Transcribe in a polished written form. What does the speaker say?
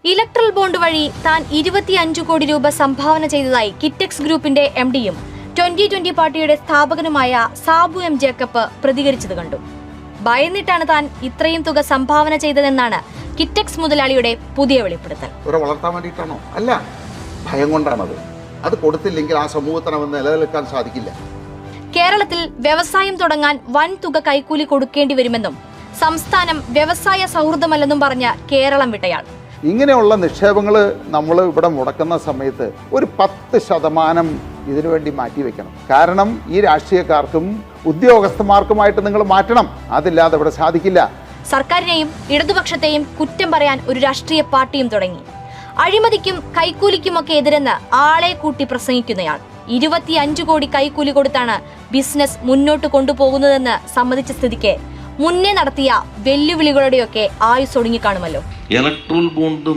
Electoral bond വഴി താൻ 25 കോടി രൂപ സംഭാവന ചെയ്തതായി കിറ്റെക്സ് ഗ്രൂപ്പിന്റെ MD-യും 2020 പാർട്ടിയുടെ സ്ഥാപകനുമായ സാബു M. ജേക്കബ് പ്രതികരിച്ചത് കണ്ടു. ഭയന്നിട്ടാണ് താൻ ഇത്രയും തുക സംഭാവന ചെയ്തതെന്നാണ് കിറ്റെക്സ് മുതലാളിയുടെ പുതിയ വെളിപ്പെടുത്തൽ. വളർത്താൻ വേണ്ടിയിട്ടാണോ? അല്ല, ഭയം കൊണ്ടാണത്. അത് കൊടുത്തില്ലെങ്കിൽ ആ സമൂഹത്തിന് നിലനിൽക്കാൻ സാധിക്കില്ല. കേരളത്തിൽ വ്യവസായം തുടങ്ങാൻ വൻ തുക കൈക്കൂലി കൊടുക്കേണ്ടി വരുമെന്നും സംസ്ഥാനം വ്യവസായ സൗഹൃദമല്ലെന്നും പറഞ്ഞ കേരളം വിട്ടയാൾ. ഇങ്ങനെയുള്ള നിക്ഷേപങ്ങൾ നമ്മൾ ഇവിടെ മുടക്കുന്ന സമയത്ത് ഒരു 10% ഇതിനുവേണ്ടി മാറ്റിവെക്കണം. കാരണം ഈ രാഷ്ട്രീയക്കാർക്കും ഉദ്യോഗസ്ഥന്മാർക്കുമായിട്ട് നിങ്ങൾ മാറ്റണം. അതില്ലാതെ ഇവിടെ സാധിക്കില്ല. സർക്കാരിനെയും ഇടതുപക്ഷത്തെയും കുറ്റം പറയാൻ ഒരു രാഷ്ട്രീയ പാർട്ടിയും തുടങ്ങി. അഴിമതിക്കും കൈക്കൂലിക്കുമൊക്കെ എതിരെന്ന് ആളെ കൂട്ടി പ്രസംഗിക്കുന്നയാൾ 25 കോടി കൈക്കൂലി കൊടുത്താണ് ബിസിനസ് മുന്നോട്ട് കൊണ്ടുപോകുന്നതെന്ന് സമ്മതിച്ച സ്ഥിതിക്ക് മുന്നേ നടത്തിയ വെല്ലുവിളികളുടെയൊക്കെ ആയുസ് ഒടുങ്ങിക്കാണുമല്ലോ. Electoral bond